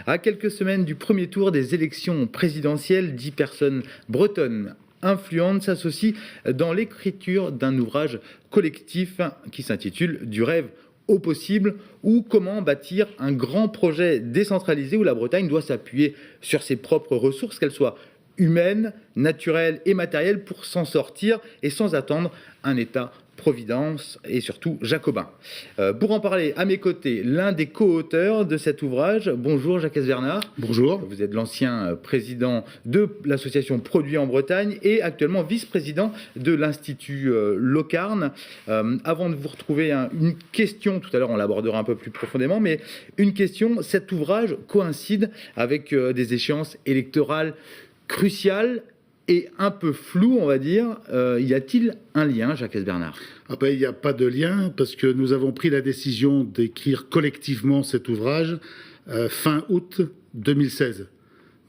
À quelques semaines du premier tour des élections présidentielles, 10 personnes bretonnes influentes s'associent dans l'écriture d'un ouvrage collectif qui s'intitule Du rêve au possible, ou comment bâtir un grand projet décentralisé où la Bretagne doit s'appuyer sur ses propres ressources, qu'elles soient humaines, naturelles et matérielles, pour s'en sortir et sans attendre un État-providence et surtout jacobin. Pour en parler à mes côtés, l'un des co-auteurs de cet ouvrage. Bonjour Jacques Bernard. Bonjour. Vous êtes l'ancien président de l'association Produits en Bretagne et actuellement vice-président de l'Institut Locarn. Avant de vous retrouver, une question, tout à l'heure on l'abordera un peu plus profondément, mais une question, cet ouvrage coïncide avec des échéances électorales cruciales et un peu flou, on va dire. Y a-t-il un lien, Jacques Bernard ? Il n'y a pas de lien, parce que nous avons pris la décision d'écrire collectivement cet ouvrage fin août 2016.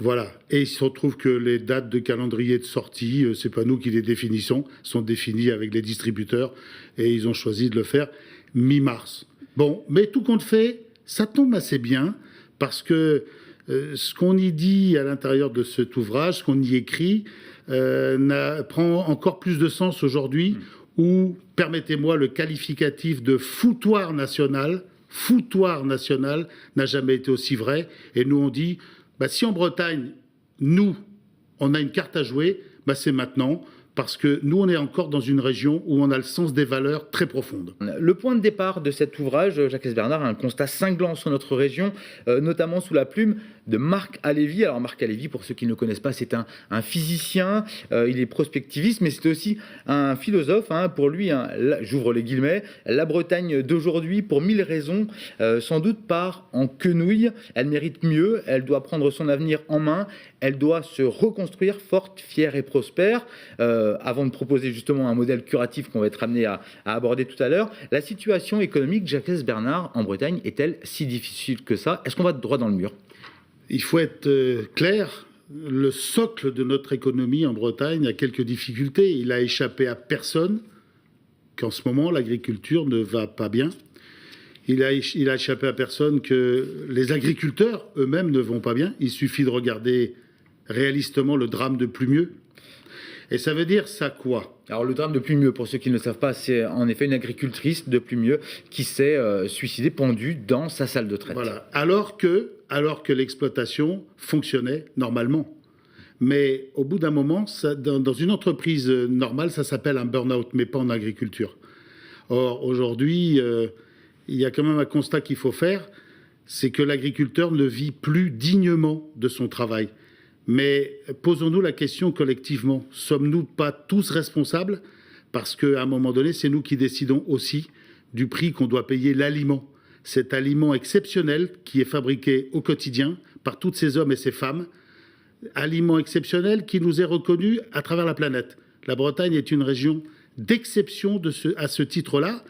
Voilà. Et il se retrouve que les dates de calendrier de sortie, c'est pas nous qui les définissons, sont définies avec les distributeurs, et ils ont choisi de le faire mi-mars. Bon, mais tout compte fait, ça tombe assez bien, parce que ce qu'on y dit à l'intérieur de cet ouvrage, ce qu'on y écrit, prend encore plus de sens aujourd'hui, où, permettez-moi le qualificatif de foutoir national n'a jamais été aussi vrai. Et nous on dit, si en Bretagne, nous, on a une carte à jouer, c'est maintenant. Parce que nous, on est encore dans une région où on a le sens des valeurs très profondes. Le point de départ de cet ouvrage, Jacques Bernard, a un constat cinglant sur notre région, notamment sous la plume de Marc Halévy. Alors Marc Halévy, pour ceux qui ne le connaissent pas, c'est un physicien, il est prospectiviste, mais c'est aussi un philosophe. Pour lui, j'ouvre les guillemets, la Bretagne d'aujourd'hui, pour 1000 raisons, sans doute part en quenouille. Elle mérite mieux, elle doit prendre son avenir en main, elle doit se reconstruire forte, fière et prospère. Avant de proposer justement un modèle curatif qu'on va être amené à aborder tout à l'heure, la situation économique, Jacques Bernard, en Bretagne, est-elle si difficile que ça ? Est-ce qu'on va droit dans le mur ? Il faut être clair, le socle de notre économie en Bretagne a quelques difficultés. Il a échappé à personne qu'en ce moment, l'agriculture ne va pas bien. Il a échappé à personne que les agriculteurs eux-mêmes ne vont pas bien. Il suffit de regarder réalistement le drame de Plumieux. Et ça veut dire ça quoi ? Alors le drame de Plumieux, pour ceux qui ne le savent pas, c'est en effet une agricultrice de Plumieux qui s'est suicidée pendue dans sa salle de traite. Voilà. Alors que l'exploitation fonctionnait normalement. Mais au bout d'un moment, dans une entreprise normale, ça s'appelle un burn-out, mais pas en agriculture. Or, aujourd'hui, il y a quand même un constat qu'il faut faire, c'est que l'agriculteur ne vit plus dignement de son travail. Mais posons-nous la question collectivement. Sommes-nous pas tous responsables ? Parce qu'à un moment donné, c'est nous qui décidons aussi du prix qu'on doit payer l'aliment. Cet aliment exceptionnel qui est fabriqué au quotidien par tous ces hommes et ces femmes. Aliment exceptionnel qui nous est reconnu à travers la planète. La Bretagne est une région d'exception à ce titre-là.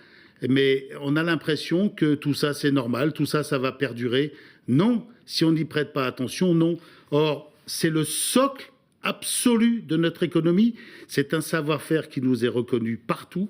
Mais on a l'impression que tout ça, c'est normal, tout ça, ça va perdurer. Non, si on n'y prête pas attention, non. Or, c'est le socle absolu de notre économie. C'est un savoir-faire qui nous est reconnu partout.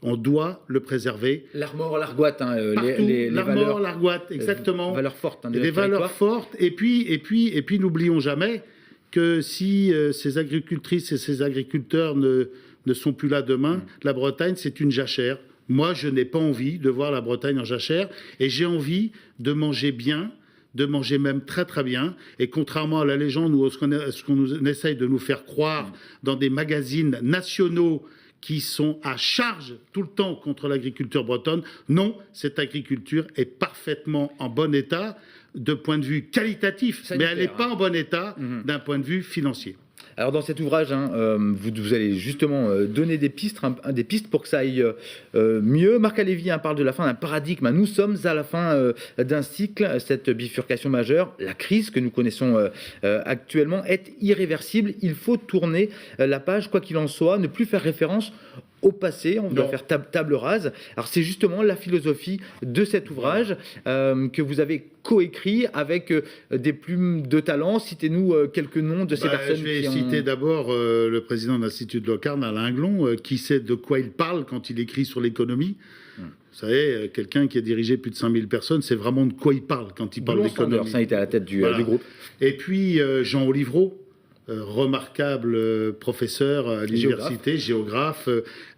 On doit le préserver. L'armor, l'argoite, l'armor, l'argoite, exactement. Valeurs fortes. Les valeurs fortes. Et puis, n'oublions jamais que si ces agricultrices et ces agriculteurs ne sont plus là demain, la Bretagne, c'est une jachère. Moi, je n'ai pas envie de voir la Bretagne en jachère. Et j'ai envie de manger bien, de manger même très très bien. Et contrairement à la légende ou à ce qu'on essaye de nous faire croire dans des magazines nationaux qui sont à charge tout le temps contre l'agriculture bretonne, non, cette agriculture est parfaitement en bon état de point de vue qualitatif, sanitaire, mais elle n'est pas en bon état d'un point de vue financier. Alors dans cet ouvrage, vous allez justement donner des pistes pour que ça aille mieux. Marc Halévy parle de la fin d'un paradigme. Nous sommes à la fin d'un cycle. Cette bifurcation majeure, la crise que nous connaissons actuellement, est irréversible. Il faut tourner la page, quoi qu'il en soit, ne plus faire référence au passé, on doit faire table rase. Alors c'est justement la philosophie de cet ouvrage que vous avez coécrit avec des plumes de talent. Citez-nous quelques noms de ces personnes. Je vais citer d'abord le président de l'Institut de Locarn, Alain Glon, qui sait de quoi il parle quand il écrit sur l'économie. Vous savez, quelqu'un qui a dirigé plus de 5000 personnes, c'est vraiment de quoi il parle quand il parle d'économie. Ça a été à la tête du groupe. Et puis Jean Olivreau, remarquable professeur à l'université, géographe,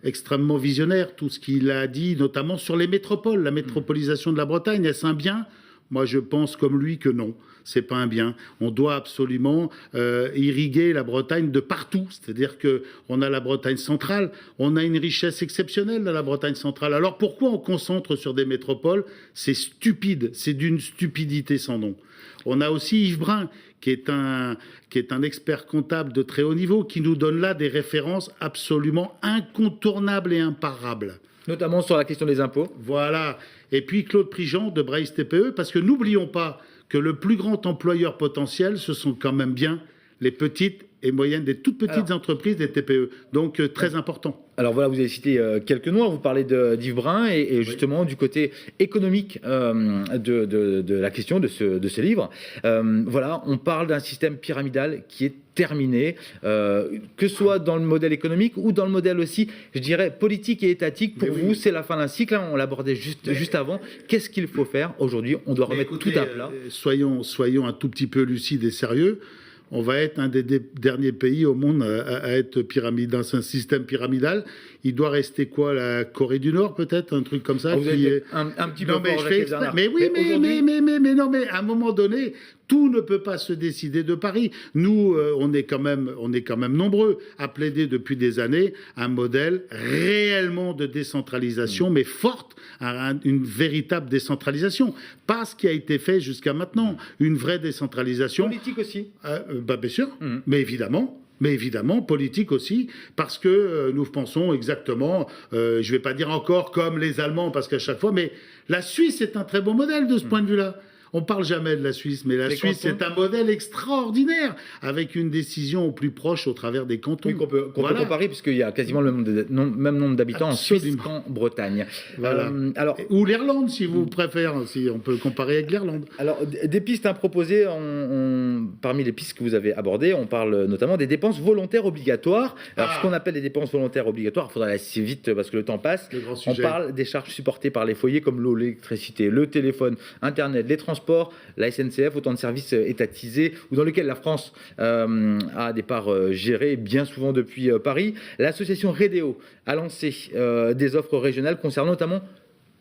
extrêmement visionnaire. Tout ce qu'il a dit, notamment sur les métropoles, la métropolisation de la Bretagne, est-ce un bien ? Moi, je pense comme lui que non, c'est pas un bien. On doit absolument irriguer la Bretagne de partout. C'est-à-dire qu'on a la Bretagne centrale, on a une richesse exceptionnelle dans la Bretagne centrale. Alors pourquoi on concentre sur des métropoles ? C'est stupide, c'est d'une stupidité sans nom. On a aussi Yves Brun, qui est un expert comptable de très haut niveau, qui nous donne là des références absolument incontournables et imparables. Notamment sur la question des impôts. Voilà. Et puis Claude Prigent de Brace TPE, parce que n'oublions pas que le plus grand employeur potentiel, ce sont quand même bien les petites et moyennes, des toutes petites entreprises, des TPE. Donc très important. Alors voilà, vous avez cité quelques noms, vous parlez d'Yves Brun et justement du côté économique de la question de ce livre. Voilà, on parle d'un système pyramidal qui est terminé, que ce soit dans le modèle économique ou dans le modèle aussi, je dirais, politique et étatique. Pour vous, c'est la fin d'un cycle, hein, on l'abordait juste avant. Qu'est-ce qu'il faut faire aujourd'hui ? On doit remettre tout à plat. Soyons un tout petit peu lucides et sérieux. On va être un des derniers pays au monde à être dans un système pyramidal. Il doit rester quoi, la Corée du Nord peut-être, un truc comme ça. Vous êtes un petit peu fort, mais oui, mais non, mais à un moment donné, tout ne peut pas se décider de Paris. Nous, on est quand même nombreux à plaider depuis des années un modèle réellement de décentralisation, mais forte, une véritable décentralisation. Pas ce qui a été fait jusqu'à maintenant, une vraie décentralisation. Politique aussi. Bien sûr, mais évidemment, politique aussi, parce que nous pensons exactement, je ne vais pas dire encore comme les Allemands, parce qu'à chaque fois, mais la Suisse est un très bon modèle de ce point de vue-là. On ne parle jamais de la Suisse, mais la Suisse est un modèle extraordinaire, avec une décision au plus proche au travers des cantons. Oui, qu'on peut comparer, puisqu'il y a quasiment le même nombre d'habitants en Suisse qu'en Bretagne. Voilà. Ou l'Irlande, si vous préférez, si on peut comparer avec l'Irlande. Alors, des pistes à proposer, parmi les pistes que vous avez abordées, on parle notamment des dépenses volontaires obligatoires. Alors, ce qu'on appelle les dépenses volontaires obligatoires, il faudra aller assez vite parce que le temps passe. On parle des charges supportées par les foyers comme l'eau, l'électricité, le téléphone, Internet, les transports, la SNCF, autant de services étatisés ou dans lesquels la France a des parts gérées bien souvent depuis Paris. L'association Redeo a lancé des offres régionales concernant notamment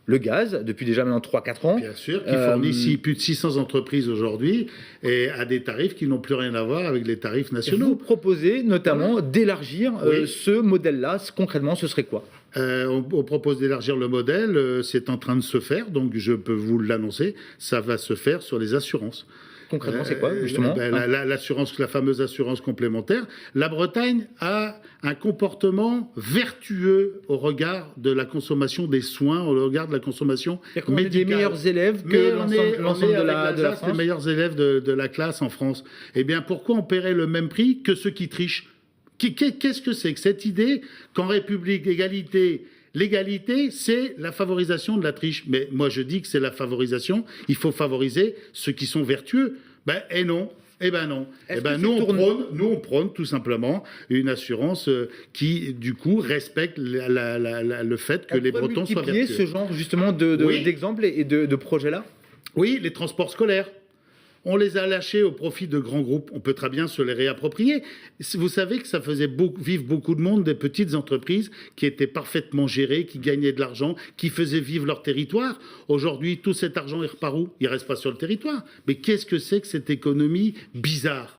le gaz, depuis déjà maintenant 3-4 ans. Bien sûr, qui fournit plus de 600 entreprises aujourd'hui et à des tarifs qui n'ont plus rien à voir avec les tarifs nationaux. Vous proposez notamment d'élargir ce modèle-là. Concrètement, ce serait quoi ? On propose d'élargir le modèle, c'est en train de se faire, donc je peux vous l'annoncer, ça va se faire sur les assurances. Concrètement, c'est quoi, justement la fameuse assurance complémentaire. La Bretagne a un comportement vertueux au regard de la consommation des soins, au regard de la consommation médicale. On est des meilleurs élèves que l'ensemble de la France. Les meilleurs élèves de la classe en France. Eh bien, pourquoi on paierait le même prix que ceux qui trichent ? Qu'est-ce que c'est que cette idée qu'en République d'égalité, l'égalité, c'est la favorisation de la triche? Mais moi, je dis que c'est la favorisation. Il faut favoriser ceux qui sont vertueux. Non. Nous, on prône tout simplement une assurance qui, du coup, respecte le fait que les Bretons soient vertueux. Ce genre, justement, d'exemples et de projets-là? Oui, les transports scolaires. On les a lâchés au profit de grands groupes. On peut très bien se les réapproprier. Vous savez que ça faisait vivre beaucoup de monde, des petites entreprises qui étaient parfaitement gérées, qui gagnaient de l'argent, qui faisaient vivre leur territoire. Aujourd'hui, tout cet argent, il repart où ? Il ne reste pas sur le territoire. Mais qu'est-ce que c'est que cette économie bizarre ?